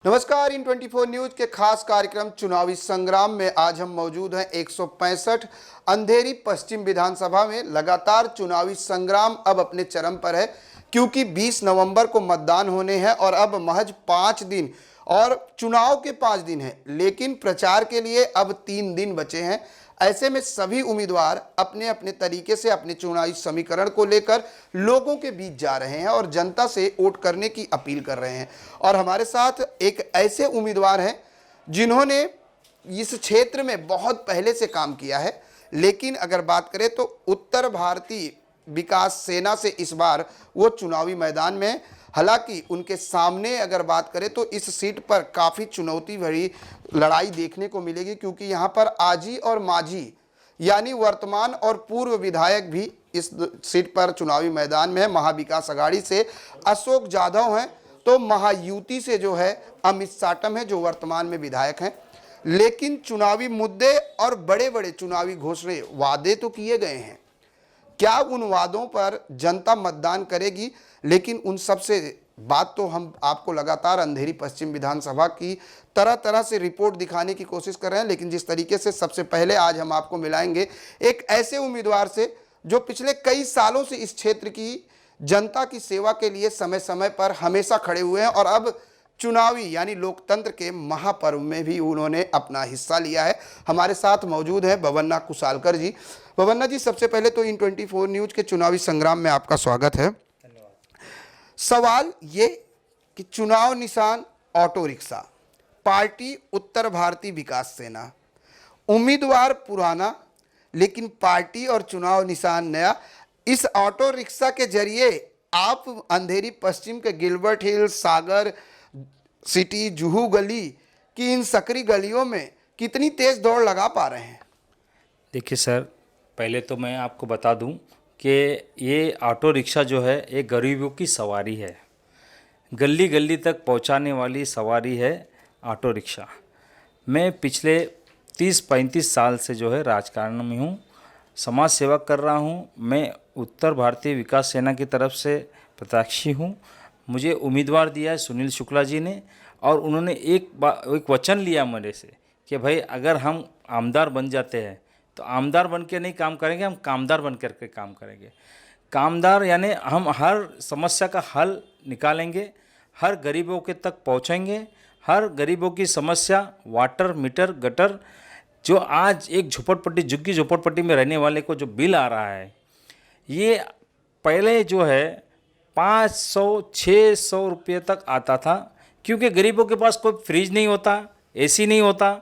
नमस्कार। इन 24 न्यूज के खास कार्यक्रम चुनावी संग्राम में आज हम मौजूद हैं 165 अंधेरी पश्चिम विधानसभा में। लगातार चुनावी संग्राम अब अपने चरम पर है क्योंकि 20 नवंबर को मतदान होने हैं और अब महज 5 दिन और चुनाव के 5 दिन हैं, लेकिन प्रचार के लिए अब 3 दिन बचे हैं। ऐसे में सभी उम्मीदवार अपने अपने तरीके से अपने चुनावी समीकरण को लेकर लोगों के बीच जा रहे हैं और जनता से वोट करने की अपील कर रहे हैं। और हमारे साथ एक ऐसे उम्मीदवार हैं जिन्होंने इस क्षेत्र में बहुत पहले से काम किया है, लेकिन अगर बात करें तो उत्तर भारतीय विकास सेना से इस बार वो चुनावी मैदान में हैं। हालांकि उनके सामने अगर बात करें तो इस सीट पर काफ़ी चुनौती भरी लड़ाई देखने को मिलेगी, क्योंकि यहाँ पर आजी और मांझी यानी वर्तमान और पूर्व विधायक भी इस सीट पर चुनावी मैदान में है। महाविकास अघाड़ी से अशोक यादव हैं तो महायुति से जो है अमित साटम है जो वर्तमान में विधायक हैं। लेकिन चुनावी मुद्दे और बड़े बड़े चुनावी घोषणे वादे तो किए गए हैं, क्या उन वादों पर जनता मतदान करेगी? लेकिन उन सब से बात तो हम आपको लगातार अंधेरी पश्चिम विधानसभा की तरह तरह से रिपोर्ट दिखाने की कोशिश कर रहे हैं। लेकिन जिस तरीके से सबसे पहले आज हम आपको मिलाएंगे एक ऐसे उम्मीदवार से जो पिछले कई सालों से इस क्षेत्र की जनता की सेवा के लिए समय समय पर हमेशा खड़े हुए हैं और अब चुनावी यानी लोकतंत्र के महापर्व में भी उन्होंने अपना हिस्सा लिया है। हमारे साथ मौजूद है बबन्ना कुशालकर जी। बबन्ना जी, सबसे पहले तो इन 24 न्यूज के चुनावी संग्राम में आपका स्वागत है। सवाल ये कि चुनाव निशान ऑटो रिक्शा, पार्टी उत्तर भारतीय विकास सेना, उम्मीदवार पुराना लेकिन पार्टी और चुनाव निशान नया। इस ऑटो रिक्शा के जरिए आप अंधेरी पश्चिम के गिलबर्ट हिल, सागर सिटी, जुहू गली की इन सकरी गलियों में कितनी तेज दौड़ लगा पा रहे हैं? देखिए सर, पहले तो मैं आपको बता दूं कि ये ऑटो रिक्शा जो है एक गरीबों की सवारी है, गली गली तक पहुंचाने वाली सवारी है ऑटो रिक्शा। मैं पिछले 30-35 साल से जो है राजकारण में हूँ, समाज सेवा कर रहा हूँ। मैं उत्तर भारतीय विकास सेना की तरफ से प्रत्याशी हूँ। मुझे उम्मीदवार दिया है सुनील शुक्ला जी ने, और उन्होंने एक वचन लिया मेरे से कि भाई अगर हम आमदार बन जाते हैं तो आमदार बन के नहीं काम करेंगे, हम कामदार बन करके काम करेंगे। कामदार यानी हम हर समस्या का हल निकालेंगे, हर गरीबों के तक पहुंचेंगे, हर गरीबों की समस्या वाटर, मीटर, गटर, जो आज एक झोपड़पट्टी, झुग्गी झोपड़पट्टी में रहने वाले को जो बिल आ रहा है, ये पहले जो है 500-600 रुपये तक आता था, क्योंकि गरीबों के पास कोई फ्रिज नहीं होता, एसी नहीं होता।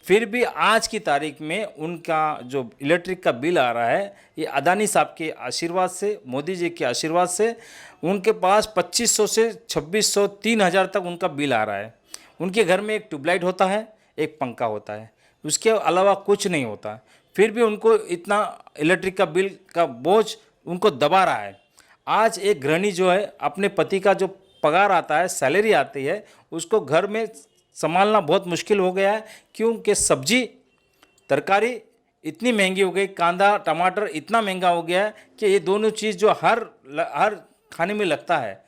फिर भी आज की तारीख में उनका जो इलेक्ट्रिक का बिल आ रहा है, ये अदानी साहब के आशीर्वाद से, मोदी जी के आशीर्वाद से उनके पास 2500 से 2600, 3000 तक उनका बिल आ रहा है। उनके घर में एक ट्यूबलाइट होता है, एक पंखा होता है, उसके अलावा कुछ नहीं होता। फिर भी उनको इतना इलेक्ट्रिक का बिल का बोझ उनको दबा रहा है। आज एक गृहिणी जो है अपने पति का जो पगार आता है, सैलरी आती है, उसको घर में संभालना बहुत मुश्किल हो गया है, क्योंकि सब्जी तरकारी इतनी महंगी हो गई, कांदा टमाटर इतना महंगा हो गया है कि ये दोनों चीज़ जो हर खाने में लगता है,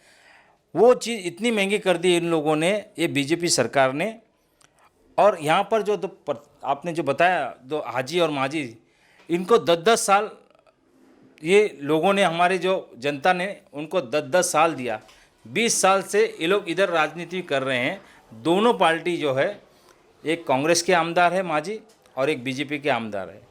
वो चीज़ इतनी महंगी कर दी इन लोगों ने, ये बीजेपी सरकार ने। और यहाँ पर जो आपने जो बताया दो हाजी और माजी, इनको 10-10 साल ये लोगों ने, हमारे जो जनता ने उनको 10-10 साल दिया। 20 साल से ये लोग इधर राजनीति कर रहे हैं। दोनों पार्टी जो है, एक कांग्रेस के आमदार है मांझी और एक बीजेपी के आमदार है।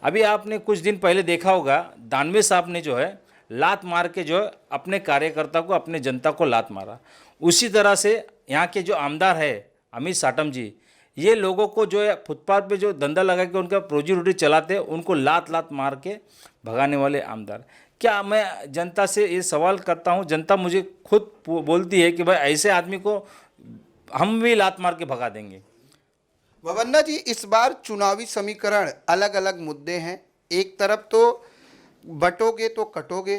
अभी आपने कुछ दिन पहले देखा होगा, दानवे साहब ने जो है लात मार के जो है अपने कार्यकर्ता को, अपने जनता को लात मारा। उसी तरह से यहाँ के जो आमदार है अमित साटम जी, ये लोगों को जो है फुटपाथ पे जो धंधा लगा के उनका रोजी रोटी चलाते हैं, उनको लात लात मार के भगाने वाले आमदार। क्या मैं जनता से ये सवाल करता हूँ, जनता मुझे खुद बोलती है कि भाई ऐसे आदमी को हम भी लात मार के भगा देंगे। बबन्ना जी, इस बार चुनावी समीकरण अलग अलग मुद्दे हैं। एक तरफ तो बटोगे तो कटोगे,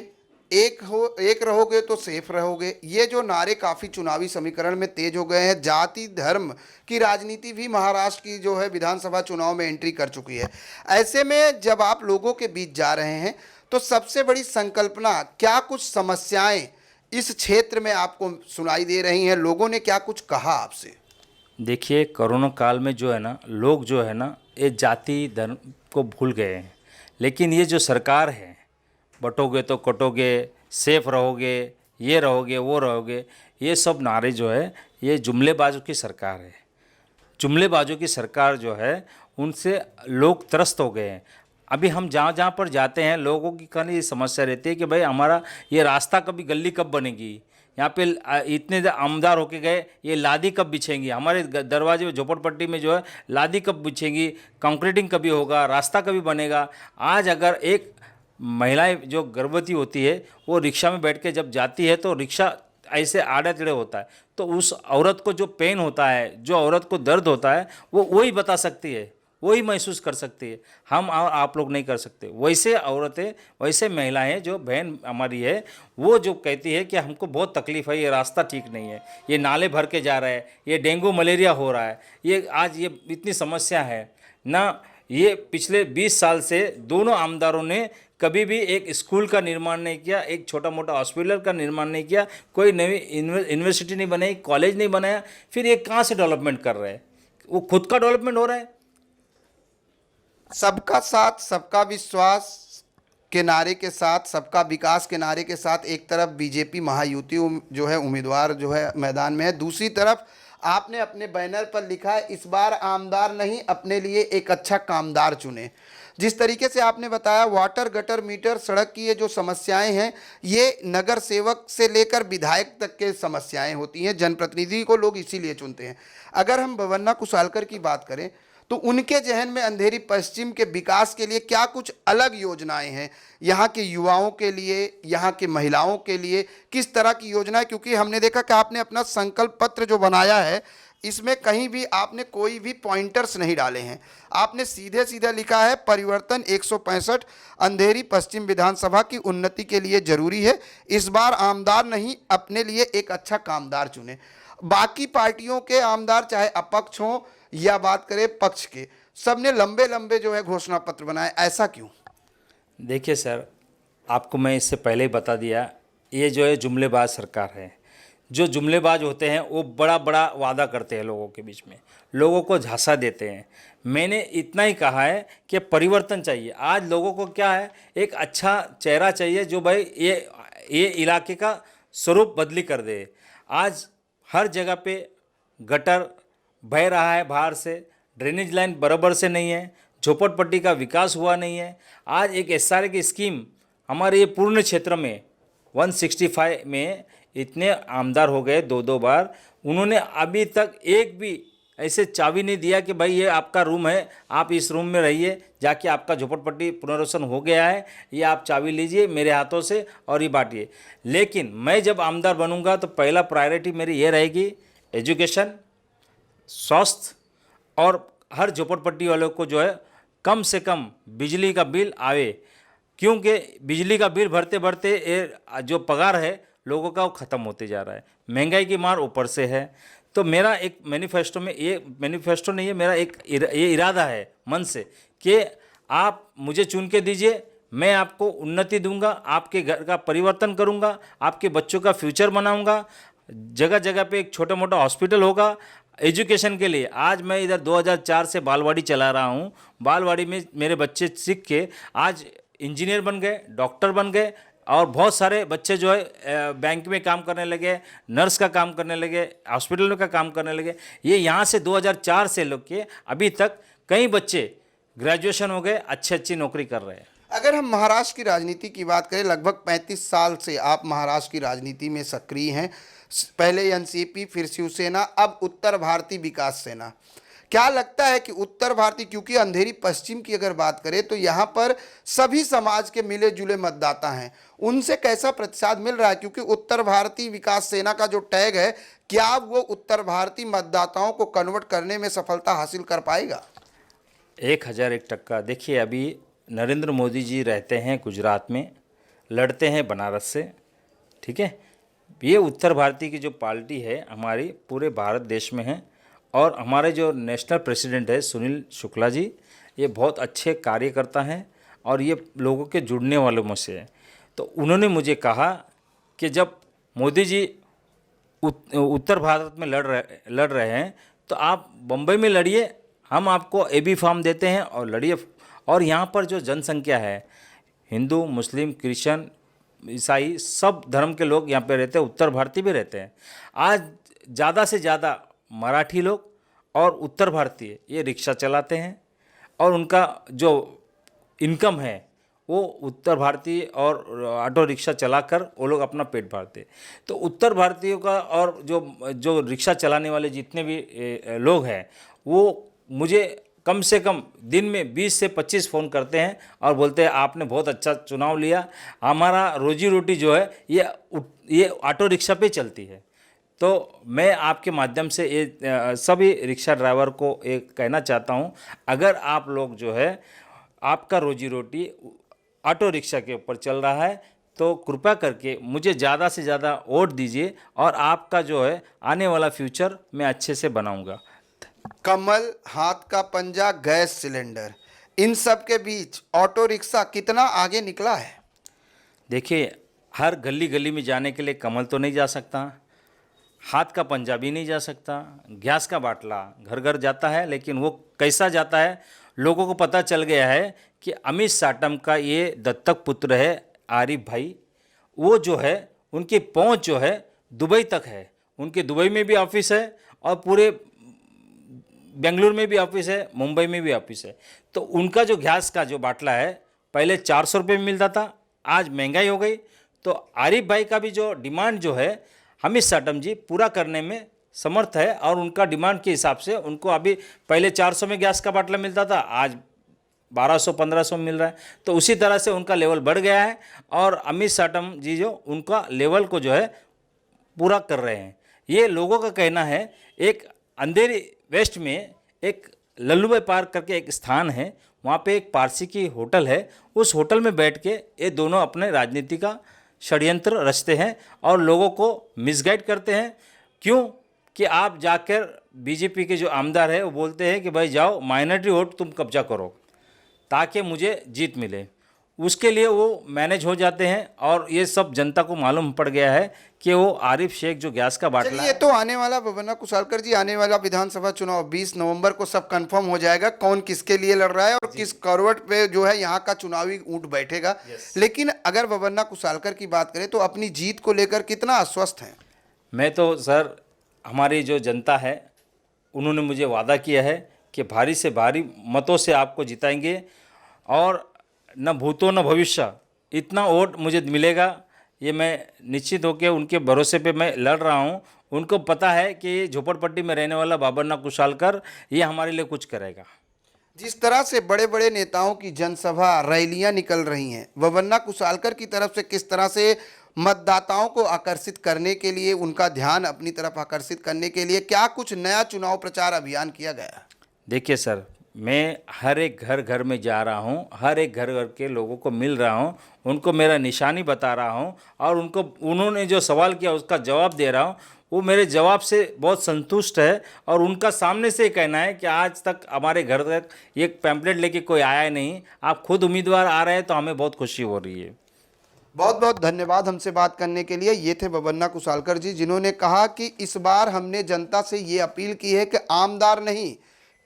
एक रहोगे तो सेफ रहोगे, ये जो नारे काफ़ी चुनावी समीकरण में तेज हो गए हैं। जाति धर्म की राजनीति भी महाराष्ट्र की जो है विधानसभा चुनाव में एंट्री कर चुकी है। ऐसे में जब आप लोगों के बीच जा रहे हैं तो सबसे बड़ी संकल्पना क्या, कुछ समस्याएं इस क्षेत्र में आपको सुनाई दे रही हैं, लोगों ने क्या कुछ कहा आपसे? देखिए, कोरोना काल में जो है ना, लोग जो है ना, ये जाति धर्म को भूल गए हैं। लेकिन ये जो सरकार है, बटोगे तो कटोगे, सेफ रहोगे, ये रहोगे, वो रहोगे, ये सब नारे जो है, ये जुमलेबाजों की सरकार है। जुमलेबाजों की सरकार जो है, उनसे लोग त्रस्त हो गए हैं। अभी हम जहाँ जहाँ पर जाते हैं, लोगों की खाली ये समस्या रहती है कि भाई हमारा ये रास्ता कभी गली कब बनेगी, यहाँ पे इतने आमदार होके गए, ये लादी कब बिछेंगी, हमारे दरवाजे में झोपड़पट्टी में जो है लादी कब बिछेंगी, कंक्रीटिंग कभी होगा, रास्ता कभी बनेगा। आज अगर एक महिलाएं जो गर्भवती होती है, वो रिक्शा में बैठ के जब जाती है तो रिक्शा ऐसे आड़े टेढ़े होता है, तो उस औरत को जो पेन होता है, जो औरत को दर्द होता है, वो वही बता सकती है, वही महसूस कर सकती है। हम और आप लोग नहीं कर सकते। वैसे औरतें, वैसे महिलाएं, जो बहन हमारी है, वो जो कहती है कि हमको बहुत तकलीफ़ है, ये रास्ता ठीक नहीं है, ये नाले भर के जा रहा है, ये डेंगू मलेरिया हो रहा है, ये आज ये इतनी समस्या है ना। ये पिछले 20 साल से दोनों आमदारों ने कभी भी एक स्कूल का निर्माण नहीं किया, एक छोटा मोटा हॉस्पिटल का निर्माण नहीं किया, कोई नई यूनिवर्सिटी नहीं बनाई, कॉलेज नहीं बनाया। फिर ये कहाँ से डेवलपमेंट कर रहे हैं? वो खुद का डेवलपमेंट हो रहा है। सबका साथ सबका विश्वास के नारे के साथ, सबका विकास के नारे के साथ एक तरफ बीजेपी महायुति जो है उम्मीदवार जो है मैदान में है, दूसरी तरफ आपने अपने बैनर पर लिखा है इस बार आमदार नहीं, अपने लिए एक अच्छा कामदार चुने। जिस तरीके से आपने बताया, वाटर, गटर, मीटर, सड़क की ये जो समस्याएं हैं, ये नगर सेवक से लेकर विधायक तक के समस्याएं होती हैं। जनप्रतिनिधि को लोग इसीलिए चुनते हैं। अगर हम बवन्ना कुशालकर की बात करें तो उनके जहन में अंधेरी पश्चिम के विकास के लिए क्या कुछ अलग योजनाएं हैं, यहाँ के युवाओं के लिए, यहाँ के महिलाओं के लिए किस तरह की योजनाएं? क्योंकि हमने देखा कि आपने अपना संकल्प पत्र जो बनाया है, इसमें कहीं भी आपने कोई भी पॉइंटर्स नहीं डाले हैं। आपने सीधे सीधे लिखा है परिवर्तन 165 अंधेरी पश्चिम विधानसभा की उन्नति के लिए जरूरी है, इस बार आमदार नहीं, अपने लिए एक अच्छा कामदार चुने। बाकी पार्टियों के आमदार, चाहे अपक्ष हों या बात करें पक्ष के, सबने लंबे लंबे जो है घोषणा पत्र बनाए, ऐसा क्यों? देखिए सर, आपको मैं इससे पहले ही बता दिया, ये जो है जुमलेबाज सरकार है। जो जुमलेबाज होते हैं वो बड़ा बड़ा वादा करते हैं लोगों के बीच में, लोगों को झांसा देते हैं। मैंने इतना ही कहा है कि परिवर्तन चाहिए। आज लोगों को क्या है, एक अच्छा चेहरा चाहिए जो भाई ये इलाके का स्वरूप बदली कर दे। आज हर जगह पे गटर बह रहा है बाहर से, ड्रेनेज लाइन बराबर से नहीं है, झोपड़पट्टी का विकास हुआ नहीं है। आज एक एसआरए की स्कीम हमारे ये पूर्ण क्षेत्र में 165 में इतने आमदार हो गए, दो बार, उन्होंने अभी तक एक भी ऐसे चाबी नहीं दिया कि भाई ये आपका रूम है, आप इस रूम में रहिए, जाके आपका झोपड़पट्टी पुनर्वसन हो गया है, ये आप चाबी लीजिए मेरे हाथों से और ये बांटिए। लेकिन मैं जब आमदार बनूंगा तो पहला प्रायोरिटी मेरी ये रहेगी, एजुकेशन, स्वास्थ्य, और हर झोपड़पट्टी वालों को जो है कम से कम बिजली का बिल आवे। क्योंकि बिजली का बिल भरते भरते ये जो पगार है लोगों का वो ख़त्म होते जा रहा है, महंगाई की मार ऊपर से है। तो मेरा एक मैनिफेस्टो में, ये मैनिफेस्टो नहीं है, मेरा एक ये इरादा है मन से कि आप मुझे चुन के दीजिए, मैं आपको उन्नति दूंगा, आपके घर का परिवर्तन करूंगा, आपके बच्चों का फ्यूचर बनाऊंगा। जगह जगह पे एक छोटा मोटा हॉस्पिटल होगा एजुकेशन के लिए। आज मैं इधर 2004 से बालवाड़ी चला रहा हूँ। बालवाड़ी में मेरे बच्चे सीख के आज इंजीनियर बन गए, डॉक्टर बन गए, और बहुत सारे बच्चे जो है बैंक में काम करने लगे, नर्स का काम करने लगे, हॉस्पिटल का काम करने लगे। ये यहाँ से 2004 से लेके अभी तक कई बच्चे ग्रेजुएशन हो गए, अच्छी नौकरी कर रहे हैं। अगर हम महाराष्ट्र की राजनीति की बात करें, लगभग 35 साल से आप महाराष्ट्र की राजनीति में सक्रिय हैं। पहले एनसीपी, फिर शिवसेना, अब उत्तर भारतीय विकास सेना। क्या लगता है कि उत्तर भारतीय, क्योंकि अंधेरी पश्चिम की अगर बात करें तो यहाँ पर सभी समाज के मिले जुले मतदाता हैं, उनसे कैसा प्रतिसाद मिल रहा है? क्योंकि उत्तर भारतीय विकास सेना का जो टैग है, क्या वो उत्तर भारतीय मतदाताओं को कन्वर्ट करने में सफलता हासिल कर पाएगा? 1001%। देखिए, अभी नरेंद्र मोदी जी रहते हैं गुजरात में, लड़ते हैं बनारस से, ठीक है। ये उत्तर भारतीय की जो पार्टी है हमारी पूरे भारत देश में है, और हमारे जो नेशनल प्रेसिडेंट है सुनील शुक्ला जी, ये बहुत अच्छे कार्यकर्ता हैं और ये लोगों के जुड़ने वालों में से है। तो उन्होंने मुझे कहा कि जब मोदी जी उत्तर भारत में लड़ रहे हैं, तो आप बम्बई में लड़िए, हम आपको एबी फॉर्म देते हैं और लड़िए। और यहाँ पर जो जनसंख्या है, हिंदू, मुस्लिम, क्रिश्चियन, ईसाई, सब धर्म के लोग यहाँ पे रहते हैं, उत्तर भारतीय भी रहते हैं। आज ज़्यादा से ज़्यादा मराठी लोग और उत्तर भारतीय ये रिक्शा चलाते हैं, और उनका जो इनकम है वो उत्तर भारतीय और ऑटो रिक्शा चलाकर वो लोग अपना पेट भरते। तो उत्तर भारतीयों का और जो रिक्शा चलाने वाले जितने भी लोग हैं, वो मुझे कम से कम दिन में 20 से 25 फ़ोन करते हैं और बोलते हैं आपने बहुत अच्छा चुनाव लिया, हमारा रोजी रोटी जो है ये ऑटो रिक्शा पे चलती है। तो मैं आपके माध्यम से ये सभी रिक्शा ड्राइवर को एक कहना चाहता हूँ, अगर आप लोग जो है आपका रोजी रोटी ऑटो रिक्शा के ऊपर चल रहा है तो कृपया करके मुझे ज़्यादा से ज़्यादा वोट दीजिए, और आपका जो है आने वाला फ्यूचर मैं अच्छे से बनाऊंगा। कमल, हाथ का पंजा, गैस सिलेंडर, इन सब के बीच ऑटो रिक्शा कितना आगे निकला है? देखिए, हर गली गली में जाने के लिए कमल तो नहीं जा सकता, हाथ का पंजा भी नहीं जा सकता, गैस का बाटला घर घर जाता है, लेकिन वो कैसा जाता है, लोगों को पता चल गया है कि अमित साटम का ये दत्तक पुत्र है आरिफ भाई। वो जो है उनकी पहुंच जो है दुबई तक है, उनके दुबई में भी ऑफिस है और पूरे बेंगलुरु में भी ऑफिस है, मुंबई में भी ऑफिस है। तो उनका जो गैस का जो बाटला है पहले 400 रुपये में मिलता था, आज महंगाई हो गई। तो आरिफ भाई का भी जो डिमांड जो है अमित साटम जी पूरा करने में समर्थ है, और उनका डिमांड के हिसाब से उनको अभी पहले 400 में गैस का बाटला मिलता था, आज 1200-1500 मिल रहा है। तो उसी तरह से उनका लेवल बढ़ गया है, और अमित साटम जी जो उनका लेवल को जो है पूरा कर रहे हैं। ये लोगों का कहना है। एक अंधेरी वेस्ट में एक लल्लूभाई पार्क करके एक स्थान है, वहाँ पे एक पारसी की होटल है, उस होटल में बैठ के ये दोनों अपने राजनीति का षड्यंत्र रचते हैं और लोगों को मिसगाइड करते हैं। क्यों कि आप जाकर बीजेपी के जो आमदार है वो बोलते हैं कि भाई जाओ माइनॉरिटी वोट तुम कब्जा करो ताकि मुझे जीत मिले, उसके लिए वो मैनेज हो जाते हैं। और ये सब जनता को मालूम पड़ गया है कि वो आरिफ शेख जो गैस का बाटला ये तो आने वाला बबन्ना कुशालकर जी, आने वाला विधानसभा चुनाव 20 नवंबर को सब कंफर्म हो जाएगा, कौन किसके लिए लड़ रहा है और किस करवट पे जो है यहाँ का चुनावी ऊंट बैठेगा। लेकिन अगर बबन्ना कुशालकर की बात करें तो अपनी जीत को लेकर कितना आश्वस्त हैं? मैं तो सर, हमारी जो जनता है उन्होंने मुझे वादा किया है कि भारी से भारी मतों से आपको जिताएंगे, और न भूतो न भविष्य इतना वोट मुझे मिलेगा, ये मैं निश्चित होकर उनके भरोसे पे मैं लड़ रहा हूँ। उनको पता है कि झोपड़पट्टी में रहने वाला बबन्ना कुशालकर ये हमारे लिए कुछ करेगा। जिस तरह से बड़े बड़े नेताओं की जनसभा रैलियां निकल रही हैं, बबन्ना कुशालकर की तरफ से किस तरह से मतदाताओं को आकर्षित करने के लिए, उनका ध्यान अपनी तरफ आकर्षित करने के लिए क्या कुछ नया चुनाव प्रचार अभियान किया गया? देखिए सर, मैं हर एक घर घर में जा रहा हूँ, हर एक घर घर के लोगों को मिल रहा हूँ, उनको मेरा निशानी बता रहा हूँ, और उन्होंने जो सवाल किया उसका जवाब दे रहा हूँ। वो मेरे जवाब से बहुत संतुष्ट है, और उनका सामने से कहना है कि आज तक हमारे घर तक एक पैम्पलेट लेके कोई आया ही नहीं, आप खुद उम्मीदवार आ रहे हैं तो हमें बहुत खुशी हो रही है। बहुत बहुत धन्यवाद हमसे बात करने के लिए। ये थे बबन्ना कुशालकर जी, जिन्होंने कहा कि इस बार हमने जनता से ये अपील की है कि आमदार नहीं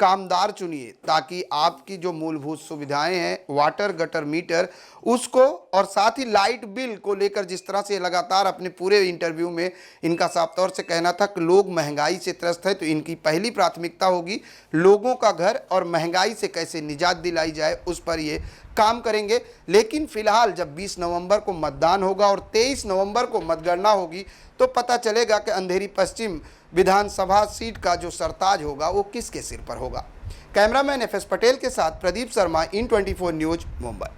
कामदार चुनिए, ताकि आपकी जो मूलभूत सुविधाएं हैं, वाटर गटर मीटर, उसको और साथ ही लाइट बिल को लेकर जिस तरह से लगातार अपने पूरे इंटरव्यू में इनका साफ तौर से कहना था कि लोग महंगाई से त्रस्त है, तो इनकी पहली प्राथमिकता होगी लोगों का घर और महंगाई से कैसे निजात दिलाई जाए, उस पर ये काम करेंगे। लेकिन फिलहाल जब 20 नवंबर को मतदान होगा और 23 नवंबर को मतगणना होगी तो पता चलेगा कि अंधेरी पश्चिम विधानसभा सीट का जो सरताज होगा वो किसके सिर पर होगा। कैमरामैन FS पटेल के साथ प्रदीप शर्मा, IN24 न्यूज, मुंबई।